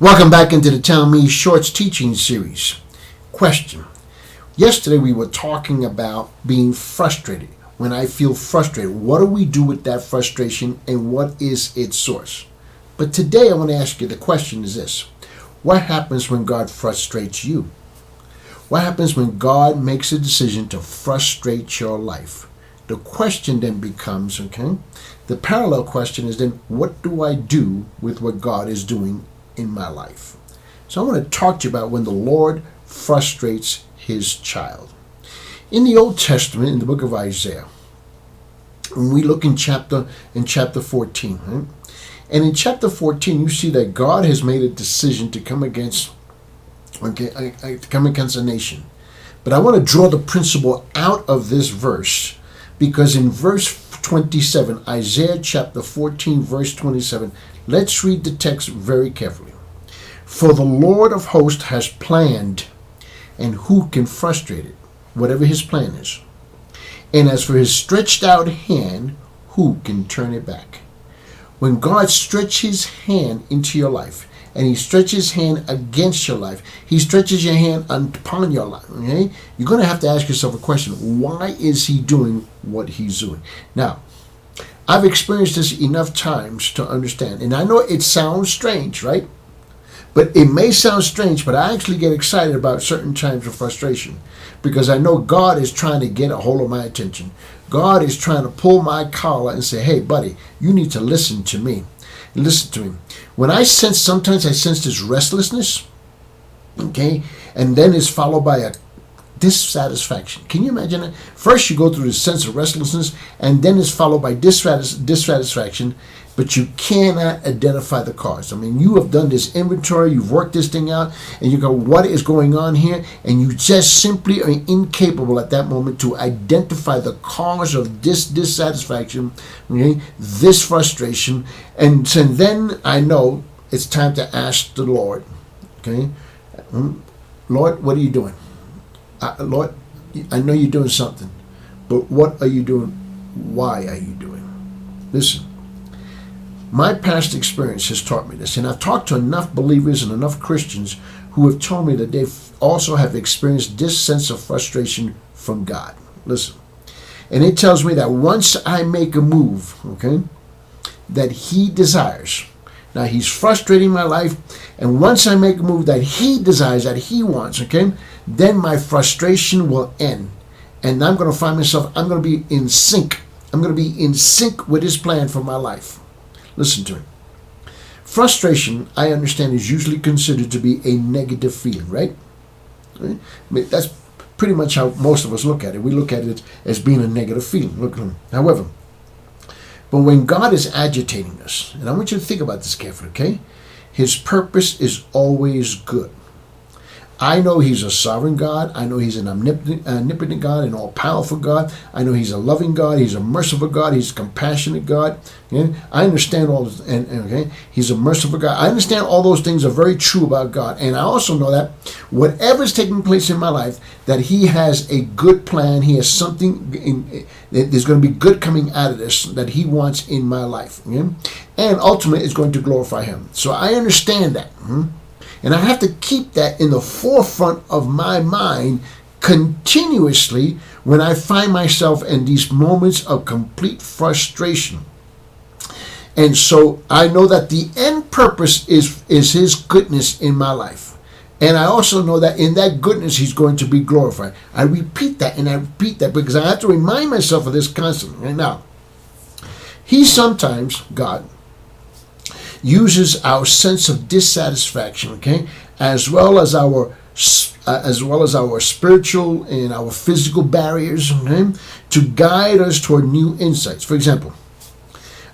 Welcome back into the Tell Me Shorts teaching series. Question. Yesterday we were talking about being frustrated. When I feel frustrated, what do we do with that frustration and what is its source? But today I want to ask you, the question is this. What happens when God frustrates you? What happens when God makes a decision to frustrate your life? The question then becomes, the parallel question is then, what do I do with what God is doing in my life? So I want to talk to you about when the Lord frustrates his child. In the Old Testament, in the book of Isaiah, when we look in chapter 14, right? And in chapter 14, you see that God has made a decision to come against a nation. But I want to draw the principle out of this verse, because in verse 27, Isaiah chapter 14, verse 27, let's read the text very carefully. For the Lord of hosts has planned, and who can frustrate it? Whatever his plan is. And as for his stretched out hand, who can turn it back? When God stretches his hand into your life, and he stretches his hand against your life, he stretches your hand upon your life, okay? You're going to have to ask yourself a question. Why is he doing what he's doing? Now, I've experienced this enough times to understand. And I know it sounds strange, right? But it may sound strange, but I actually get excited about certain times of frustration, because I know God is trying to get a hold of my attention. God is trying to pull my collar and say, hey, buddy, you need to listen to me. Listen to me. Sometimes I sense this restlessness, okay? And then it's followed by a dissatisfaction. Can you imagine it? First you go through this sense of restlessness, and then it's followed by dissatisfaction, but you cannot identify the cause. I mean, you have done this inventory, you've worked this thing out, and you go, what is going on here? And you just simply are incapable at that moment to identify the cause of this dissatisfaction, okay? This frustration. And so then I know it's time to ask the Lord, okay? Lord, what are you doing? Lord, I know you're doing something, but what are you doing? Why are you doing? Listen, my past experience has taught me this, and I've talked to enough believers and enough Christians who have told me that they also have experienced this sense of frustration from God. Listen, and it tells me that once I make a move, okay, that he desires. Now he's frustrating my life, and once I make a move that he desires, that he wants, okay, then my frustration will end. And I'm going to find myself, I'm going to be in sync. I'm going to be in sync with his plan for my life. Listen to me. Frustration, I understand, is usually considered to be a negative feeling, right? That's pretty much how most of us look at it. We look at it as being a negative feeling. However, but when God is agitating us, and I want you to think about this carefully, okay? His purpose is always good. I know he's a sovereign God. I know he's an omnipotent God, an all-powerful God. I know he's a loving God. He's a merciful God. He's a compassionate God. Okay? I understand all this, and he's a merciful God. I understand all those things are very true about God. And I also know that whatever's taking place in my life, that he has a good plan. He has something, there's going to be good coming out of this that he wants in my life. Okay? And ultimately, it's going to glorify him. So I understand that. And I have to keep that in the forefront of my mind continuously when I find myself in these moments of complete frustration. And so I know that the end purpose is his goodness in my life. And I also know that in that goodness, he's going to be glorified. I repeat that and I repeat that because I have to remind myself of this constantly. Right now, he sometimes, God, uses our sense of dissatisfaction, okay, as well as our spiritual and our physical barriers, okay, to guide us toward new insights. For example,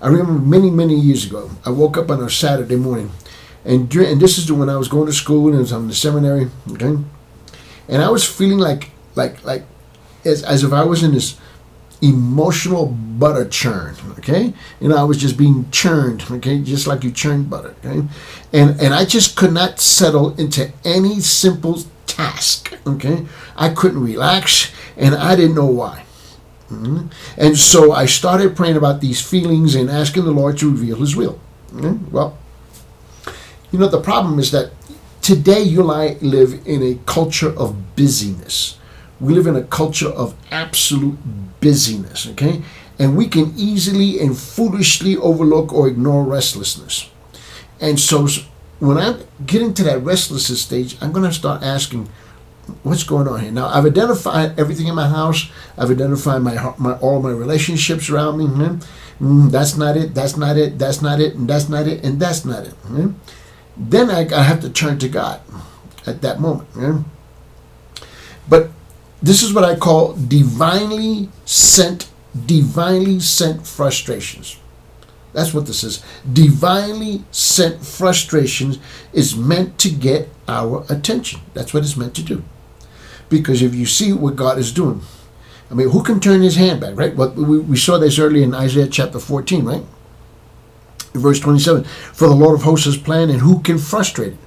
I remember many years ago, I woke up on a Saturday morning, and this is when I was going to school and I was in the seminary, okay, and I was feeling like as if I was in this emotional butter churn, okay? I was just being churned, okay? Just like you churn butter, okay? And I just could not settle into any simple task, okay? I couldn't relax, and I didn't know why. And so I started praying about these feelings and asking the Lord to reveal his will. Well, You know, the problem is that today you and I live in a culture of busyness. We live in a culture of absolute busyness, okay? And we can easily and foolishly overlook or ignore restlessness. And so when I get into that restlessness stage, I'm going to start asking, what's going on here? Now, I've identified everything in my house. I've identified all my relationships around me. That's not it. That's not it. That's not it. And that's not it. And that's not it. Then I have to turn to God at that moment. But this is what I call divinely sent frustrations. That's what this is. Divinely sent frustrations is meant to get our attention. That's what it's meant to do. Because if you see what God is doing, I mean, who can turn his hand back, right? What we saw this earlier in Isaiah chapter 14, right? Verse 27. For the Lord of hosts has planned, and who can frustrate it?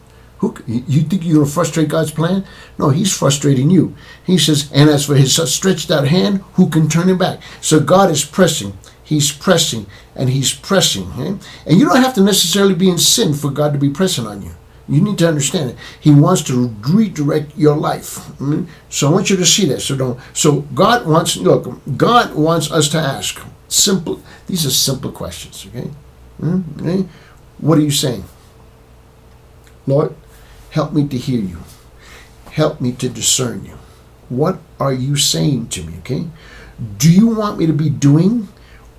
You think you're going to frustrate God's plan? No, he's frustrating you. He says, and as for his stretched out hand, who can turn it back? So God is pressing. He's pressing, and he's pressing. And you don't have to necessarily be in sin for God to be pressing on you. You need to understand it. He wants to redirect your life. So I want you to see that. So God wants us to ask simple. These are simple questions. Okay. What are you saying? Lord, help me to hear you. Help me to discern you. What are you saying to me? Okay. Do you want me to be doing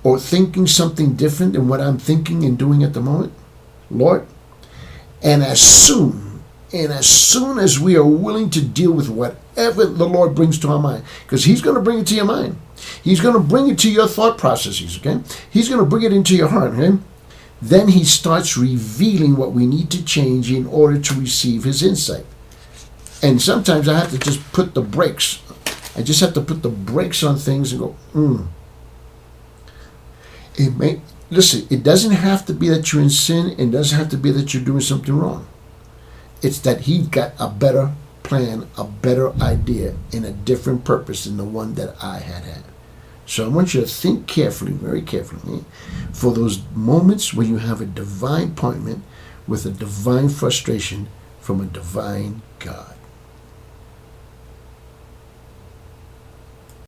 or thinking something different than what I'm thinking and doing at the moment? Lord, and as soon as we are willing to deal with whatever the Lord brings to our mind, because he's going to bring it to your mind. He's going to bring it to your thought processes, okay? He's going to bring it into your heart, okay? Then he starts revealing what we need to change in order to receive his insight. And sometimes I have to just put the brakes. I just have to put the brakes on things and go, Listen, it doesn't have to be that you're in sin. It doesn't have to be that you're doing something wrong. It's that he's got a better plan, a better idea, and a different purpose than the one that I had. So I want you to think carefully, very carefully, for those moments when you have a divine appointment with a divine frustration from a divine God.